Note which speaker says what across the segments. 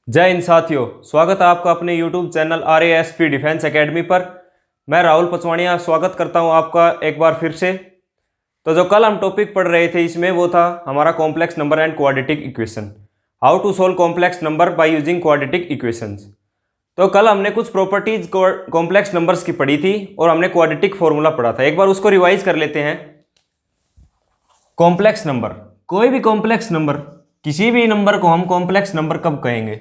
Speaker 1: जय हिंद साथियों, स्वागत है आपका अपने YouTube channel RASP defence academy पर। मैं राहुल पचवाणिया स्वागत करता हूं आपका एक बार फिर से। तो जो कल हम टॉपिक पढ़ रहे थे इसमें वो था हमारा complex number and quadratic equation, how to solve complex number by using quadratic equations. तो कल हमने कुछ प्रॉपर्टीज कॉम्प्लेक्स नंबर्स की पढ़ी थी और हमने क्वाड्रेटिक फॉर्मूला पढ़ा था। एक बार उसको रिवाइज कर लेते हैं। कॉम्प्लेक्स नंबर, कोई भी कॉम्प्लेक्स नंबर, किसी भी नंबर को हम कॉम्प्लेक्स नंबर कब कहेंगे?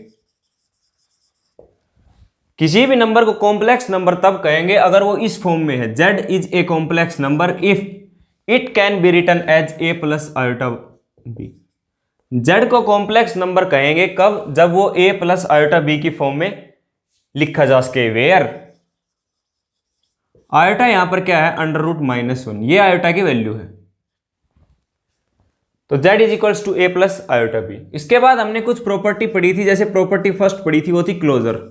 Speaker 1: किसी भी नंबर को कॉम्प्लेक्स नंबर तब कहेंगे अगर वो इस फॉर्म में है, z is a complex number if it can be written as a plus iota b। z को कॉम्प्लेक्स नंबर कहेंगे कब? जब वो a प्लस आयोटा b की फॉर्म में लिखा जा सके। वेयर आयोटा यहां पर क्या है? अंडर रूट -1, ये आयोटा की वैल्यू है। तो z is equals to a plus iota b। इसके बाद हमने कुछ प्रॉपर्टी पढ़ी थी, जैसे प्रॉपर्टी फर्स्ट पढ़ी थी वो थी क्लोजर।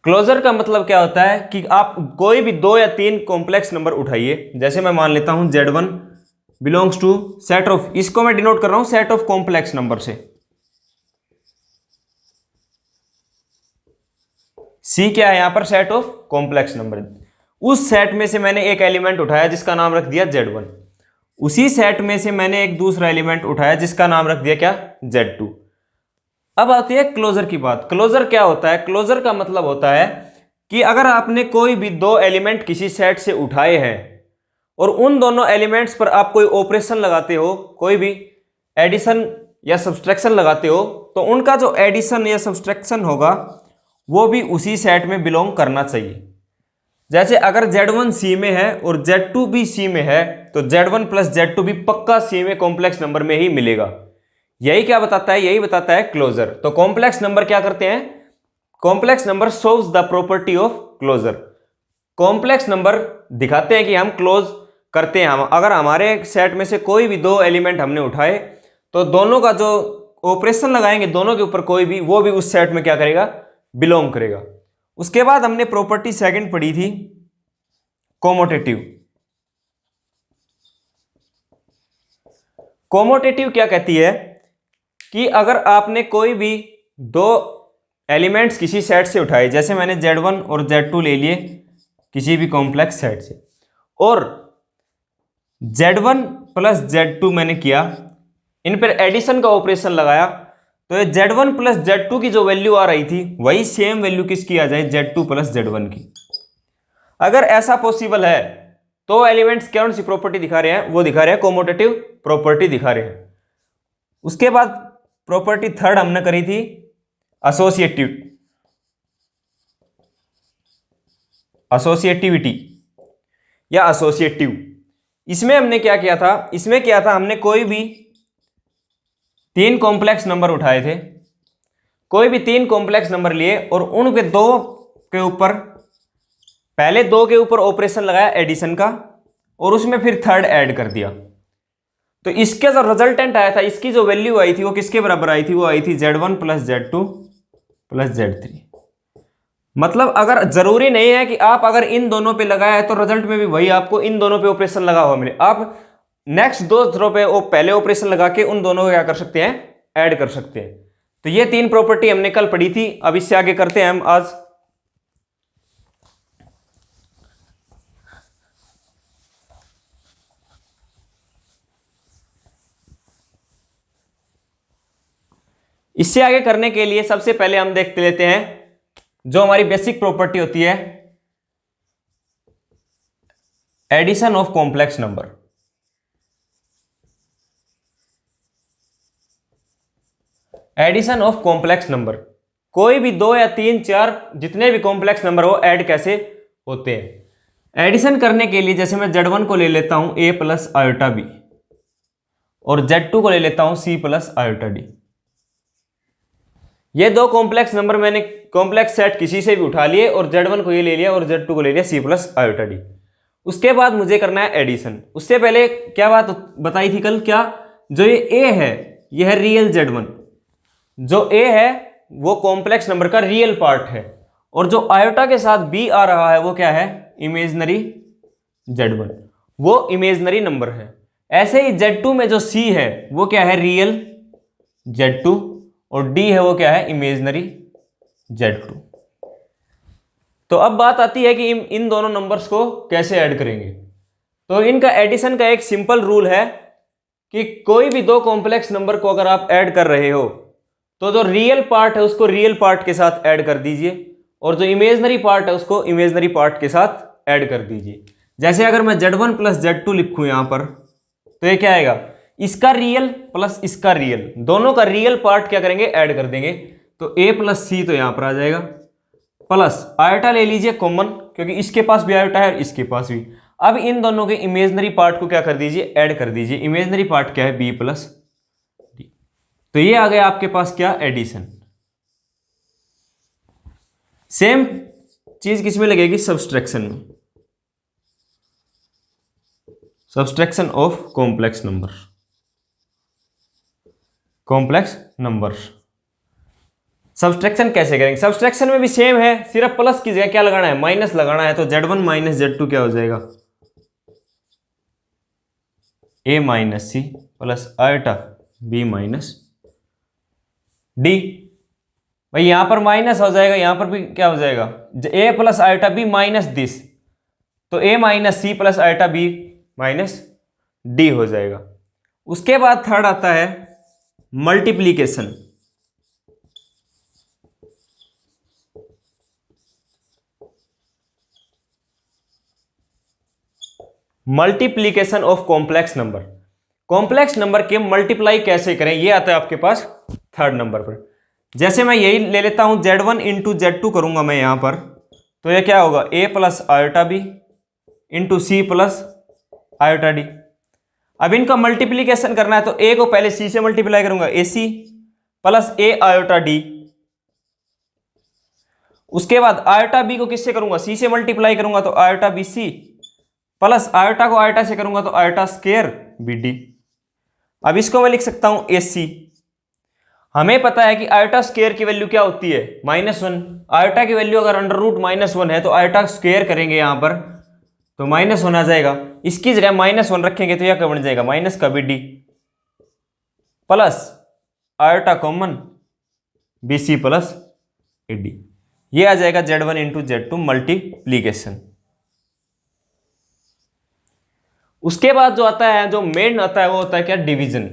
Speaker 1: क्लोजर का मतलब क्या होता है कि आप कोई भी दो या तीन कॉम्प्लेक्स नंबर उठाइए। जैसे मैं मान लेता हूं z1 belongs to set of, इसको मैं डिनोट कर रहा हूं सेट ऑफ कॉम्प्लेक्स नंबर से। c क्या है यहां पर? Set of complex number. उस सेट में से मैंने एक एलिमेंट उठाया जिसका नाम रख दिया z1। उसी सेट में से मैंने एक दूसरा एलिमेंट उठाया जिसका नाम रख दिया क्या? z2। अब आती है क्लोजर की बात। क्लोजर क्या होता है? क्लोजर का मतलब होता है कि अगर आपने कोई भी दो एलिमेंट किसी सेट से उठाए हैं और उन दोनों एलिमेंट्स पर आप कोई ऑपरेशन लगाते हो, कोई भी एडिशन या सब्सट्रैक्शन लगाते हो, तो उनका जो एडिशन या सब्सट्रैक्शन होगा वो भी उसी सेट में बिलोंग करना चाहिए। जैसे अगर z1 C में है और z2 भी C में है तो z1 प्लस z2 भी पक्का C में कॉम्प्लेक्स नंबर में ही मिलेगा। यही क्या बताता है? यही बताता है क्लोजर। तो कॉम्प्लेक्स नंबर क्या करते हैं? Complex number shows the property of closure. Complex number दिखाते हैं कि हम क्लोज करते हैं। हम अगर हमारे सेट में से कोई भी दो एलिमेंट हमने उठाए तो दोनों का जो ऑपरेशन लगाएंगे दोनों के ऊपर कोई भी, वो भी उस सेट में क्या करेगा? बिलोंग करेगा। उसके बाद हमने प्रॉपर्टी सेकंड पढ़ी थी कोमोटेटिव। कोमोटेटिव क्या कहती है कि अगर आपने कोई भी दो एलिमेंट्स किसी सेट से उठाए, जैसे मैंने z1 और z2 ले लिए किसी भी कॉम्प्लेक्स सेट से, और z1 प्लस z2 मैंने किया, इन पर एडिशन का ऑपरेशन लगाया, तो ये z1 प्लस z2 की जो वैल्यू आ रही थी वही सेम वैल्यू किसकी आ जाए? z2 प्लस z1 की। अगर ऐसा पॉसिबल है तो एलिमेंट्स कौन सी प्रॉपर्टी दिखा रहे हैं? वो दिखा रहे हैं कोमोटेटिव प्रॉपर्टी दिखा रहे हैं। उसके बाद प्रॉपर्टी थर्ड हमने करी थी एसोसिएटिविटी या एसोसिएटिव। इसमें हमने क्या किया था? इसमें क्या था, हमने कोई भी तीन कॉम्प्लेक्स नंबर उठाए थे, कोई भी तीन कॉम्प्लेक्स नंबर लिए और उनके दो के ऊपर, पहले दो के ऊपर ऑपरेशन लगाया एडिशन का और उसमें फिर थर्ड ऐड कर दिया। तो इसका जो रिजल्टेंट आया था, इसकी जो वैल्यू आई थी वो किसके बराबर आई थी? वो आई थी z1 plus z2 plus z3। मतलब अगर जरूरी नहीं है कि आप अगर इन दोनों पे लगाया है तो रिजल्ट में भी वही आपको इन दोनों पे ऑपरेशन लगा हुआ मिले। आप नेक्स्ट दो थ्रो पे वो पहले ऑपरेशन लगा के उन दोनों को क्या कर सकते हैं? ऐड कर सकते हैं। तो ये तीन प्रॉपर्टी हमने कल पढ़ी थी। अब इससे आगे करते हैं हम आज इससे आगे करने के लिए सबसे पहले हम देख लेते हैं जो हमारी बेसिक प्रॉपर्टी होती है addition of complex number. Addition of complex number, कोई भी दो या तीन चार जितने भी कॉम्प्लेक्स नंबर हो ऐड कैसे होते हैं? एडिशन करने के लिए जैसे मैं z1 को ले लेता हूं a प्लस आयोटा b और z2 को ले लेता हूं c प्लस आयोटा d। ये दो कॉम्प्लेक्स नंबर मैंने कॉम्प्लेक्स सेट किसी से भी उठा लिए और z1 को ये ले लिया और z2 को ले लिया c प्लस आयोटा d। उसके बाद मुझे करना है एडिशन। उससे पहले क्या बात बताई थी कल? क्या जो ये a है ये है रियल z1, जो a है वो कॉम्प्लेक्स नंबर का रियल पार्ट है, और जो आयोटा के साथ b आ रहा है वो क्या है? इमेजिनरी z1, वो इमेजिनरी नंबर है। ऐसे ही z2 में जो c है वो क्या है? रियल Z2 और D है वो क्या है, इमेजनरी Z2। तो अब बात आती है कि इन दोनों नंबर्स को कैसे ऐड करेंगे। तो इनका एडिशन का एक सिंपल रूल है कि कोई भी दो कॉम्प्लेक्स नंबर को अगर आप ऐड कर रहे हो तो जो रियल पार्ट है उसको रियल पार्ट के साथ ऐड कर दीजिए और जो इमेजनरी पार्ट है उसको इमेजनरी पार्ट के साथ ऐड कर दीजिए। जैसे अगर मैं Z1 प्लस Z2 लिखूं यहां पर, तो ये क्या आएगा, इसका रियल प्लस इसका रियल, दोनों का रियल पार्ट क्या करेंगे, ऐड कर देंगे। तो A प्लस C तो यहां पर आ जाएगा, प्लस आयोटा ले लीजिए कॉमन, क्योंकि इसके पास भी आयोटा है और इसके पास भी। अब इन दोनों के इमेजनरी पार्ट को क्या कर दीजिए, ऐड कर दीजिए। इमेजनरी पार्ट क्या है, B प्लस D। तो ये आ गया आपके पास क्या, एडिशन। सेम चीज किसमें लगेगी, सब्सट्रैक्शन में, subtraction of complex number, complex number. Subtraction कैसे करेंगे, सब्सट्रैक्शन में भी सेम है, सिर्फ प्लस की जगह क्या लगाना है, माइनस लगाना है। तो Z1 माइनस Z2 क्या हो जाएगा, A minus C plus iota B minus D। भाई यहां पर माइनस हो जाएगा, यहां पर भी क्या हो जाएगा, A plus iota B minus this, तो A minus C plus iota B minus D हो जाएगा। उसके बाद थर्ड आता है multiplication. Multiplication of complex number, complex number के मल्टीप्लाई कैसे करें, ये आता है आपके पास थर्ड नंबर पर। जैसे मैं यही ले लेता हूं, Z1 इंटू Z2 करूंगा मैं यहां पर, तो ये क्या होगा, A plus iota B into C plus iota D। अब इनका मल्टीप्लीकेशन करना है तो A को पहले C से मल्टीप्लाई करूंगा, AC plus A iota D। उसके बाद आयोटा B को किससे करूंगा, C से मल्टीप्लाई करूंगा तो आयोटा BC प्लस आयोटा को आयोटा से करूंगा तो आयोटा स्क्वायर BD। अब इसको मैं लिख सकता हूं AC। हमें पता है कि आयोटा स्क्वायर की वैल्यू क्या होती है, -1। आयोटा की वैल्यू अगर अंडर रूट -1 है तो आयोटा स्क्वायर करेंगे यहां पर तो -1 आ जाएगा। इसकी जगह -1 रखेंगे तो यह क्या बन जाएगा, माइनस का BD plus iota common BC plus AD। ये आ जाएगा Z1 इंटू Z2 मल्टीप्लीकेशन। उसके बाद जो आता है, जो मेन आता है वो होता है क्या, डिवीजन।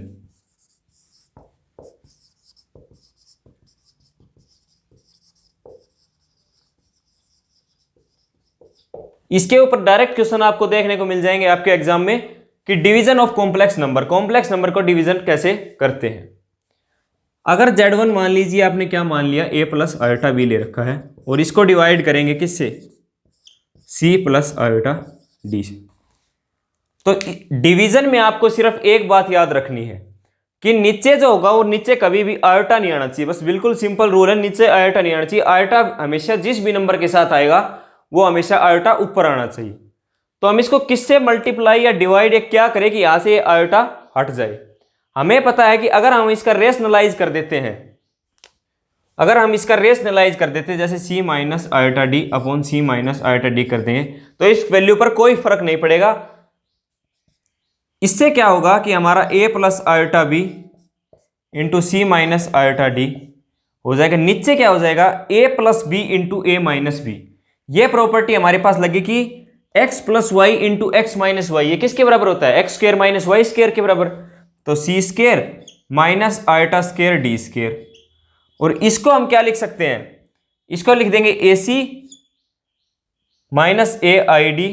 Speaker 1: इसके ऊपर डायरेक्ट क्वेश्चन आपको देखने को मिल जाएंगे आपके एग्जाम में कि division of complex number, complex number को डिवीजन कैसे करते हैं। अगर Z1 मान लीजिए आपने क्या मान लिया, A प्लस आयोटा B ले रखा है और इसको डिवाइड करेंगे किससे, C प्लस आयोटा D से। तो डिवीजन में आपको सिर्फ एक बात याद रखनी है कि नीचे जो होगा वो नीचे कभी भी आयोटा नहीं आना चाहिए, बस बिल्कुल सिंपल रूल है, नीचे आयोटा नहीं आना चाहिए। आयोटा हमेशा जिस भी नंबर के साथ आएगा वो हमेशा आयोटा ऊपर आना चाहिए। तो हम इसको किससे मल्टीप्लाई या डिवाइड या क्या करें कि यहां से आयोटा हट जाए। हमें पता है कि अगर हम इसका रेशनलाइज कर देते हैं, अगर हम इसका रेशनलाइज कर देते हैं, जैसे C minus iota D upon C minus iota D कर देंगे तो इस वैल्यू पर कोई फर्क नहीं पड़ेगा। इससे क्या होगा कि हमारा A plus iota B into C minus iota D हो जाएगा। नीचे क्या हो जाएगा, A plus B into A minus B। ये प्रॉपर्टी हमारे पास लगी कि x plus y into x minus y, ये किसके बराबर होता है, x square minus y square के बराबर। तो C square minus iota square D square. और इसको हम क्या लिख सकते हैं, इसको लिख देंगे AC minus AID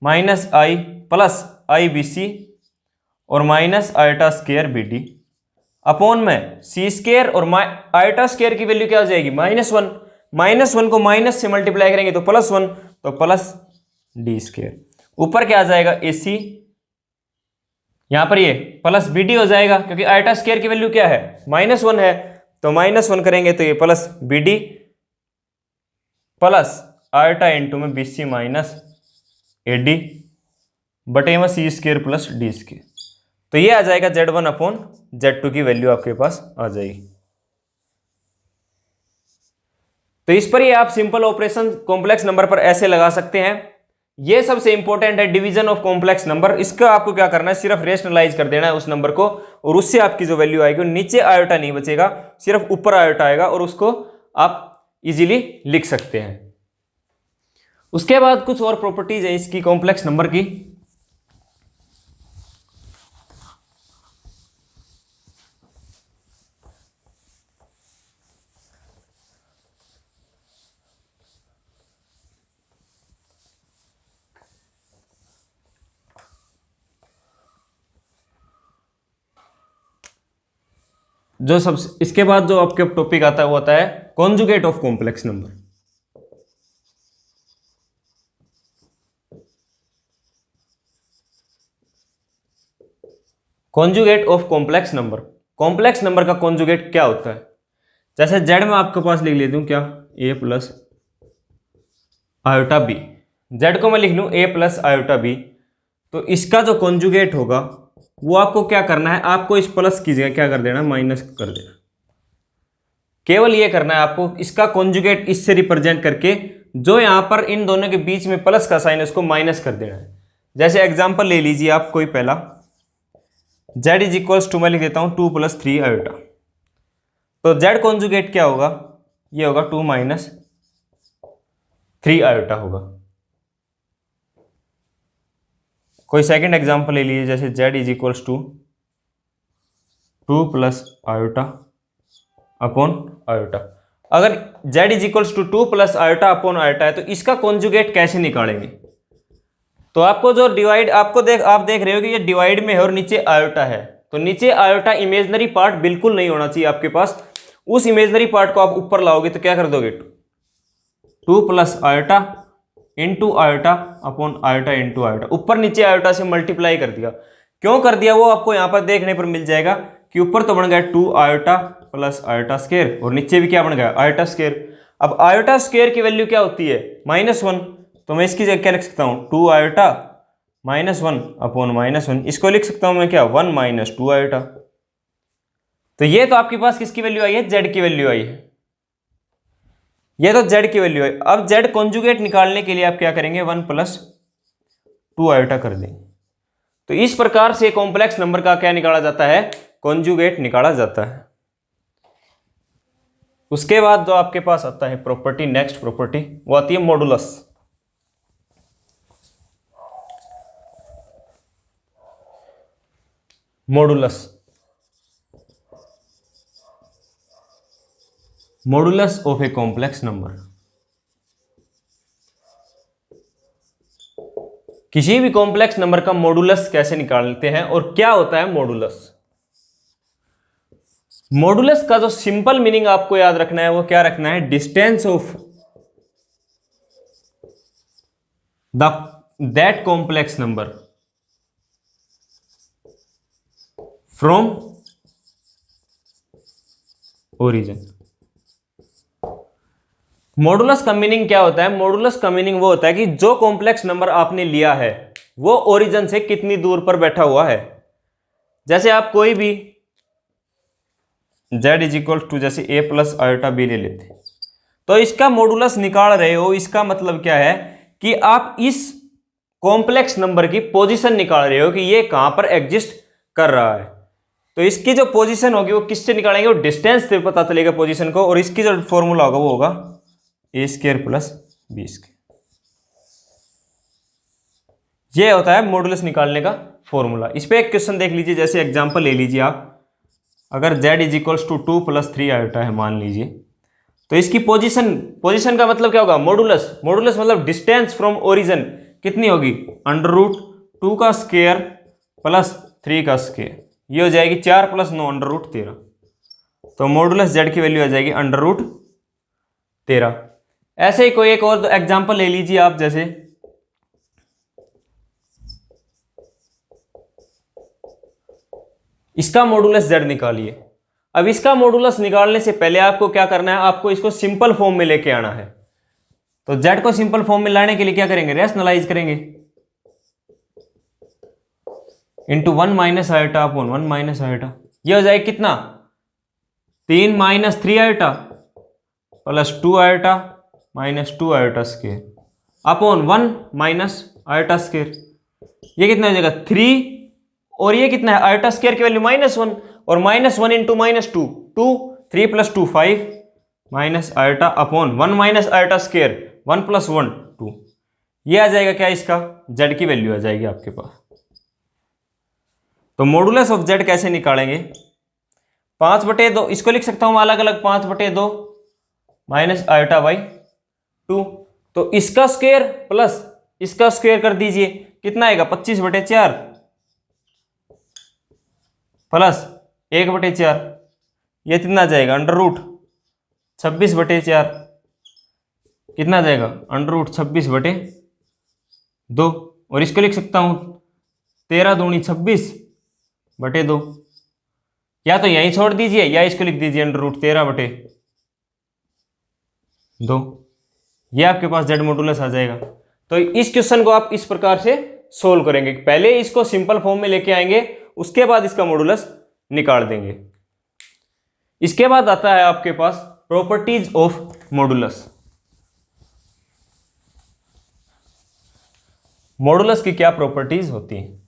Speaker 1: minus I plus IBC और minus iota square BD upon में C स्क्वायर और आयोटा स्क्वायर की वैल्यू क्या हो जाएगी, -1। -1 को माइनस से मल्टीप्लाई करेंगे तो +1, तो प्लस D स्क्वायर। ऊपर क्या आ जाएगा, AC, यहां पर ये प्लस BD हो जाएगा क्योंकि आयोटा स्क्वायर की वैल्यू क्या है, -1 है, तो -1 करेंगे तो ये plus BD plus iota into में BC माइनस AD बटे में C square plus D square. तो ये आ जाएगा Z1 अपॉन Z2 की वैल्यू आपके पास आ जाएगी। तो इस पर ही आप सिंपल ऑपरेशन कॉम्प्लेक्स नंबर पर ऐसे लगा सकते हैं ये सबसे इंपॉर्टेंट है, डिवीजन ऑफ कॉम्प्लेक्स नंबर। इसका आपको क्या करना है, सिर्फ रेशनलाइज कर देना है उस नंबर को, और उससे आपकी जो वैल्यू आएगी वो नीचे आयोटा नहीं बचेगा, सिर्फ ऊपर आयोटा आएगा, और उसको आप इजीली लिख सकते हैं। उसके बाद कुछ और प्रॉपर्टीज है इसकी कॉम्प्लेक्स नंबर की। जो सब इसके बाद जो आपके टॉपिक आता है वो आता है conjugate of complex number. Conjugate of complex number, complex number का कॉन्जुगेट क्या होता है? जैसे जेड में आपके पास लिख लेता हूं क्या, ए प्लस आयोटा बी, जेड को मैं लिख लूं ए प्लस आयोटा बी, तो इसका जो कॉन्जुगेट होगा वो आपको क्या करना है, आपको इस प्लस की जगह क्या कर देना, माइनस कर देना। केवल ये करना है आपको, इसका कॉन्जुगेट इससे रिप्रेजेंट करके जो यहां पर इन दोनों के बीच में प्लस का साइन है उसको माइनस कर देना है। जैसे एग्जांपल ले लीजिए आप कोई पहला, z इज इक्वल्स टू, मैं लिख देता हूं 2 + 3 आयोटा, तो z कॉन्जुगेट क्या होगा, ये होगा 2 - 3 आयोटा होगा। कोई सेकंड एग्जांपल ले लीजिए, जैसे z is equals to 2 + iota upon iota. अगर z is equals to 2 + iota upon iota है तो इसका कॉन्जुगेट कैसे निकालेंगे? तो आपको जो डिवाइड, आप देख रहे हो कि ये डिवाइड में है और नीचे आयोटा है, तो नीचे आयोटा इमेजनरी पार्ट बिल्कुल नहीं होना चाहिए आपके पास। उस इमेजनरी पार्ट को आप ऊपर लाओगे तो क्या कर दोगे, 2 + iota into iota upon iota into iota, ऊपर नीचे आयोटा से मल्टीप्लाई कर दिया। क्यों कर दिया वो आपको यहाँ पर देखने पर मिल जाएगा कि ऊपर तो बन गया 2 आयोटा प्लस आयोटा स्क्वायर, और नीचे भी क्या बन गया, आयोटा स्क्वायर। अब आयोटा स्क्वायर की वैल्यू क्या होती है, -1, तो मैं इसकी जगह क्या लिख सकता हूँ, 2 आयोटा -1 अपॉन -1, इसको लिख सकता हूं मैं क्या, 1 - 2 आयोटा। तो ये तो आपके पास किसकी वैल्यू आई है, जेड की वैल्यू आई है, ये तो जेड की वैल्यू है। अब जेड कॉन्जुगेट निकालने के लिए आप क्या करेंगे, 1 + 2 आयोटा कर देंगे। तो इस प्रकार से कॉम्प्लेक्स नंबर का क्या निकाला जाता है, कॉन्जुगेट निकाला जाता है। उसके बाद जो आपके पास आता है प्रॉपर्टी, नेक्स्ट प्रॉपर्टी वो आती है modulus. Modulus of A complex number. किसी भी कॉम्प्लेक्स नंबर का मॉडुलस कैसे निकालते हैं और क्या होता है मॉडुलस? मॉडुलस का जो सिंपल मीनिंग आपको याद रखना है वो क्या रखना है, distance of that complex number from origin. Modulus का मीनिंग क्या होता है, मॉडुलस का मीनिंग वो होता है कि जो कॉम्प्लेक्स नंबर आपने लिया है वो ओरिजिन से कितनी दूर पर बैठा हुआ है। जैसे आप कोई भी z इज इक्वल टू, जैसे a + आयोटा b ले लेते, तो इसका मॉडुलस निकाल रहे हो, इसका मतलब क्या है कि आप इस कॉम्प्लेक्स नंबर की पोजीशन निकाल रहे हो कि ये कहां पर एग्जिस्ट कर रहा है। तो इसकी जो पोजीशन होगी वो किससे निकालेंगे, वो डिस्टेंस से पता चलेगा पोजीशन को, और इसकी जो फॉर्मूला होगा वो होगा a² + b²। ये होता है मॉडुलस निकालने का फॉर्मूला। इस पे एक क्वेश्चन देख लीजिए, जैसे एग्जांपल ले लीजिए आप, अगर z is equals to 2 + 3 iota है मान लीजिए, तो इसकी पोजीशन का मतलब क्या होगा, मॉडुलस। मॉडुलस मतलब डिस्टेंस फ्रॉम ओरिजिन कितनी होगी, √2 का स्क्वायर प्लस 3 का स्क्वायर, ये हो जाएगी 4 + 9 √13। तो मॉडुलस z की वैल्यू आ जाएगी √13। ऐसे ही कोई एक और एग्जांपल ले लीजिए आप, जैसे इसका मॉडुलस z निकालिए। अब इसका मॉडुलस निकालने से पहले आपको क्या करना है, आपको इसको सिंपल फॉर्म में लेके आना है। तो z को सिंपल फॉर्म में लाने के लिए क्या करेंगे, रैशनलाइज करेंगे, इंटू 1 - आयोटा अपॉन 1 - आयोटा। ये हो जाएगा कितना, 3 - 3 iota plus 2 iota -2 iota square upon 1 minus iota square. ये कितना हो जाएगा 3, और ये कितना है आयोटा स्क्वायर की वैल्यू -1, और -1 into -2 2, 3 + 2 5 minus iota upon 1 minus iota square 1 + 1 2। ये आ जाएगा क्या, इसका z की वैल्यू आ जाएगी आपके पास। तो मॉडुलस ऑफ z कैसे निकालेंगे, 5/2 इसको लिख सकता हूं अलग अलग, 5/2 माइनस आयोटा बाई 2। तो इसका स्क्वायर प्लस इसका स्क्वायर कर दीजिए, कितना आएगा 25/4 प्लस 1/4, ये कितना आ जाएगा √26/4, कितना आ जाएगा √26/2। और इसको लिख सकता हूं 13 दूनी 26/2, या तो यहीं छोड़ दीजिए या इसको लिख दीजिए √13/2। ये आपके पास जेड मॉडुलस आ जाएगा। तो इस क्वेश्चन को आप इस प्रकार से सोल्व करेंगे, पहले इसको सिंपल फॉर्म में लेके आएंगे, उसके बाद इसका मॉडुलस निकाल देंगे। इसके बाद आता है आपके पास प्रॉपर्टीज ऑफ मॉडुलस। मॉडुलस की क्या प्रॉपर्टीज होती हैं।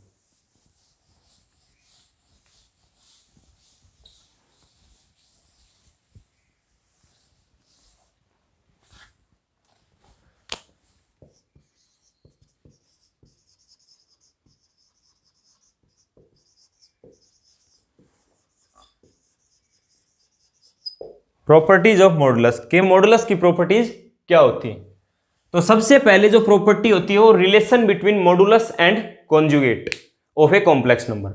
Speaker 1: प्रॉपर्टीज ऑफ मॉडुलस के, मॉडुलस की प्रॉपर्टीज क्या होती हैं। तो सबसे पहले जो प्रॉपर्टी होती है वो relation between modulus and conjugate of A complex number.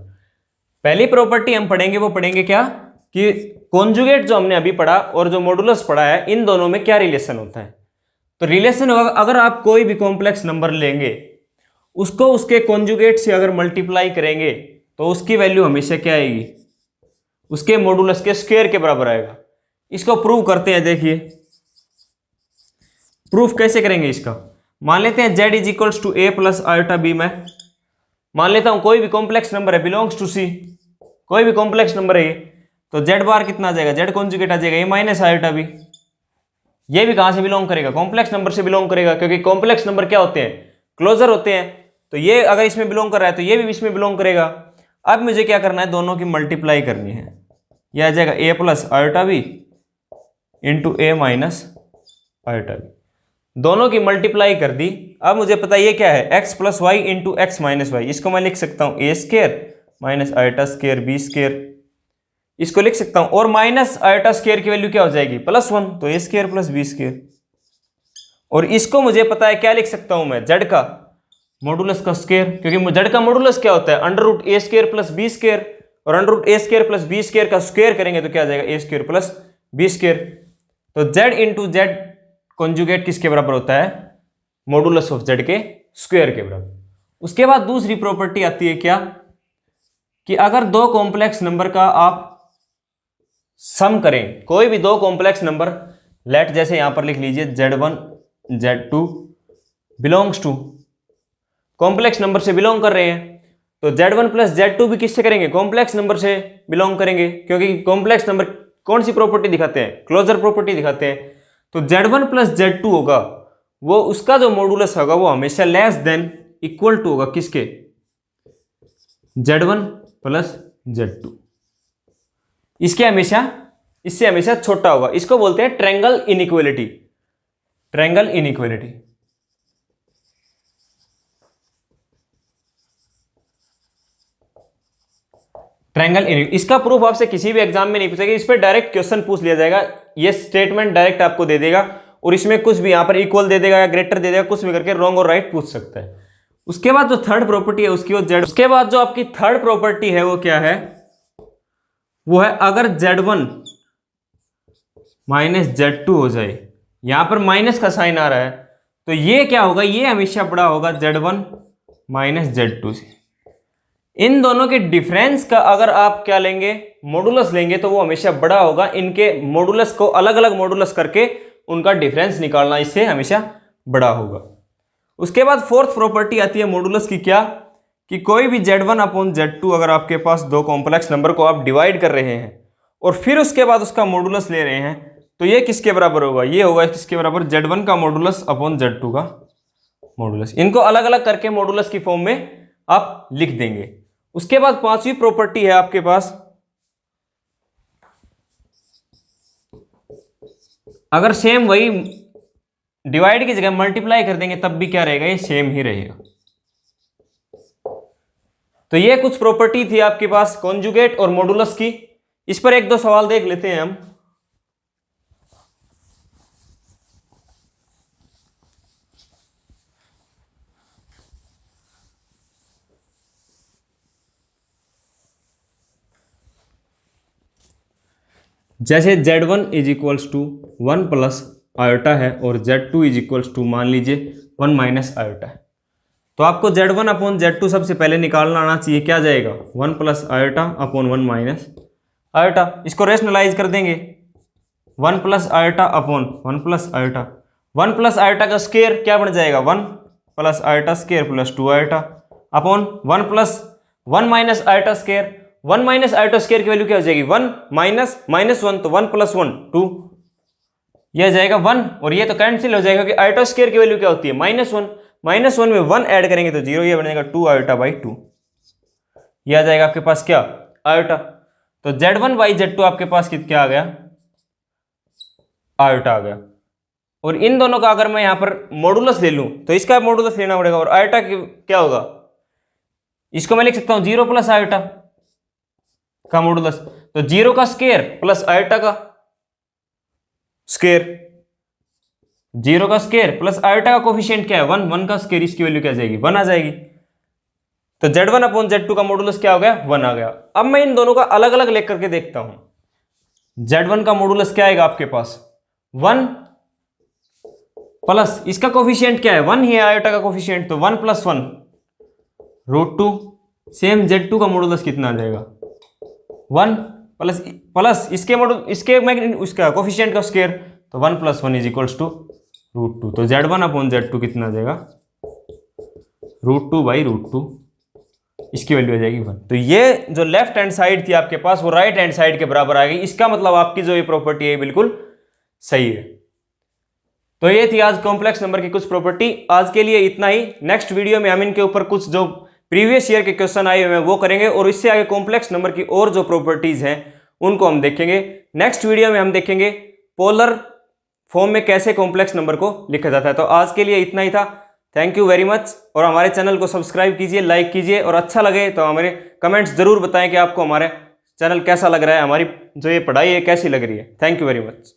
Speaker 1: पहली प्रॉपर्टी हम पढ़ेंगे वो पढ़ेंगे क्या, कि कॉन्जुगेट जो हमने अभी पढ़ा और जो मॉडुलस पढ़ा है, इन दोनों में क्या रिलेशन होता है। तो रिलेशन होगा, अगर आप कोई भी कॉम्प्लेक्स नंबर लेंगे, उसको उसके कॉन्जुगेट से अगर मल्टीप्लाई करेंगे तो उसकी वैल्यू हमेशा क्या आएगी, उसके मॉडुलस के स्क्वायर के बराबर आएगा। इसको प्रूव करते हैं, देखिए प्रूफ कैसे करेंगे इसका। मान लेते हैं z = a + आयोटा b में, मान लेता हूं कोई भी कॉम्प्लेक्स नंबर है, बिलोंग्स टू c, कोई भी कॉम्प्लेक्स नंबर है, तो z बार कितना आ जाएगा, z कॉन्जुगेट आ जाएगा a माइनस आयोटा b। ये भी कहां से बिलोंग करेगा, कॉम्प्लेक्स नंबर से बिलोंग करेगा, क्योंकि कॉम्प्लेक्स नंबर क्या होते हैं, क्लोजर होते हैं। तो ये अगर इसमें बिलोंग कर रहा है तो ये भी इसमें बिलोंग करेगा। अब मुझे क्या करना है, दोनों की मल्टीप्लाई करनी है। यह आ जाएगा a + iota b into a minus iota b, दोनों की मल्टीप्लाई कर दी। अब मुझे पता ये क्या है, x + y into x minus y. इसको मैं लिख सकता हूँ a² minus iota square b², इसको लिख सकता हूँ। और माइनस आयोटा स्क्वायर की वैल्यू क्या हो जाएगी +1, तो a² + b²। और इसको मुझे पता है क्या लिख सकता हूँ मैं, z का मॉडुलस का स्क्वायर, क्योंकि z का मॉडुलस क्या होता है √a² + b², और √a² + b² का स्क्वायर करेंगे तो क्या आ जाएगा a² + b²। तो z इंटू z कॉन्जुगेट किसके बराबर होता है, मॉडुलस ऑफ z के स्क्वायर के बराबर। उसके बाद दूसरी प्रॉपर्टी आती है क्या, कि अगर दो कॉम्प्लेक्स नंबर का आप सम करें, कोई भी दो कॉम्प्लेक्स नंबर, लेट जैसे यहां पर लिख लीजिए z1 z2 belongs to, complex number से बिलोंग कर रहे हैं, तो z1 + z2 भी किससे करेंगे, कॉम्प्लेक्स नंबर से बिलोंग करेंगे, क्योंकि कॉम्प्लेक्स नंबर कौन सी प्रॉपर्टी दिखाते हैं, क्लोजर प्रॉपर्टी दिखाते हैं। तो z1 + z2 होगा, वो उसका जो मॉडुलस होगा वो हमेशा लेस देन इक्वल टू होगा किसके, z1 + z2, इसके हमेशा, इससे हमेशा छोटा होगा। इसको बोलते हैं triangle inequality, triangle inequality. Triangle inequality, इसका प्रूफ आपसे किसी भी एग्जाम में नहीं पूछेगा, इस पर डायरेक्ट क्वेश्चन पूछ लिया जाएगा। ये स्टेटमेंट डायरेक्ट आपको दे देगा, और इसमें कुछ भी यहां पर इक्वल दे देगा या ग्रेटर दे देगा, कुछ भी करके रॉन्ग और राइट पूछ सकता है। उसके बाद जो थर्ड प्रॉपर्टी है उसकी वो z, उसके बाद जो आपकी थर्ड प्रॉपर्टी है वो क्या है, वो है अगर z1 - z2 हो जाए, यहां पर माइनस का साइन आ रहा है, तो ये क्या होगा, ये हमेशा बड़ा होगा z1 - z2 से। इन दोनों के डिफरेंस का अगर आप क्या लेंगे, मॉडुलस लेंगे, तो वो हमेशा बड़ा होगा। इनके मॉडुलस को अलग अलग मॉडुलस करके उनका डिफरेंस निकालना इससे हमेशा बड़ा होगा। उसके बाद फोर्थ प्रॉपर्टी आती है मॉडुलस की, क्या, कि कोई भी z1/z2 अगर आपके पास दो कॉम्प्लेक्स नंबर को आप डिवाइड कर रहे हैं और फिर उसके बाद उसका मॉडुलस ले रहे हैं, तो ये किसके बराबर होगा, ये होगा किसके बराबर, z1 का मॉडुलस अपॉन z2 का मॉडुलस। इनको अलग अलग करके मॉडुलस की फॉर्म में आप लिख देंगे। उसके बाद पांचवी प्रॉपर्टी है आपके पास, अगर सेम वही डिवाइड की जगह मल्टीप्लाई कर देंगे तब भी क्या रहेगा, ये सेम ही रहेगा। तो ये कुछ प्रॉपर्टी थी आपके पास कॉन्जुगेट और मॉडुलस की। इस पर एक दो सवाल देख लेते हैं हम। जैसे Z1 is equals to 1 plus iota है और Z2 इज इक्वल्स टू मान लीजिए 1 माइनस आयोटा है, तो आपको Z1 अपॉन Z2 सबसे पहले निकालना आना चाहिए। क्या जाएगा, 1 plus iota upon 1 minus iota. इसको रेशनलाइज कर देंगे, 1 plus iota upon 1 plus iota. 1 plus iota का स्क्वायर क्या बन जाएगा, 1 plus iota square plus 2 iota upon 1 plus 1 minus iota square. 1 minus iota square की वैल्यू क्या हो जाएगी, 1 माइनस माइनस 1, तो 1 प्लस 1 2, यह जाएगा 1 और ये तो कैंसिल हो जाएगा कि आयोटा स्क्वायर की वैल्यू क्या होती है, -1। -1 में 1 ऐड करेंगे तो 0, ये बनेगा 2 आयोटा बाई 2। यह आ जाएगा आपके पास क्या, आयोटा। तो Z1 बाई Z2 आपके पास क्या आ गया, आयोटा आ गया। और इन दोनों का अगर मैं यहां पर मॉडुलस ले लूं तो इसका मॉडुलस लेना पड़ेगा, और आयोटा क्या होगा, इसको मैं लिख सकता हूं 0 प्लस आयोटा का मॉडुलस। तो 0 का स्क्वायर प्लस आयोटा का स्क्वायर, 0 का स्क्वायर प्लस आयोटा का कोफिशिएंट क्या है, 1। 1 का स्क्वायर, इसकी वैल्यू क्या आ जाएगी, 1 आ जाएगी। तो Z1 अपॉन Z2 का मॉडुलस क्या हो गया, 1 आ गया। अब मैं इन दोनों का अलग अलग लेकर करके देखता हूं। Z1 का मॉडुलस क्या आएगा आपके पास, 1 प्लस इसका कोफिशिएंट क्या है, 1 ही है आयोटा का कोफिशिएंट, तो 1 प्लस 1 √2। सेम Z2 का मॉडुलस कितना आ जाएगा, 1 प्लस प्लस इसका कोफिशिएंट का स्क्वायर, तो 1 प्लस 1 इज इक्वल्स टू √2। तो Z1 अपॉन Z2 कितना आ जाएगा, √2 बाई √2, इसकी वैल्यू आ जाएगी 1। तो ये जो लेफ्ट हैंड साइड थी आपके पास वो राइट हैंड साइड के बराबर आ गई। इसका मतलब आपकी जो ये प्रॉपर्टी है बिल्कुल सही है। तो ये थी आज कॉम्प्लेक्स नंबर की कुछ प्रॉपर्टी। आज के लिए इतना ही। नेक्स्ट वीडियो में हम इनके ऊपर कुछ जो प्रीवियस ईयर के क्वेश्चन आए हुए हैं वो करेंगे, और इससे आगे कॉम्प्लेक्स नंबर की और जो प्रॉपर्टीज हैं उनको हम देखेंगे। नेक्स्ट वीडियो में हम देखेंगे पोलर फॉर्म में कैसे कॉम्प्लेक्स नंबर को लिखा जाता है। तो आज के लिए इतना ही था। Thank you very much. और हमारे चैनल को सब्सक्राइब कीजिए, लाइक कीजिए, और अच्छा लगे तो हमारे कमेंट्स जरूर बताएं कि आपको हमारे चैनल कैसा लग रहा है, हमारी जो ये पढ़ाई है कैसी लग रही है। Thank you very much.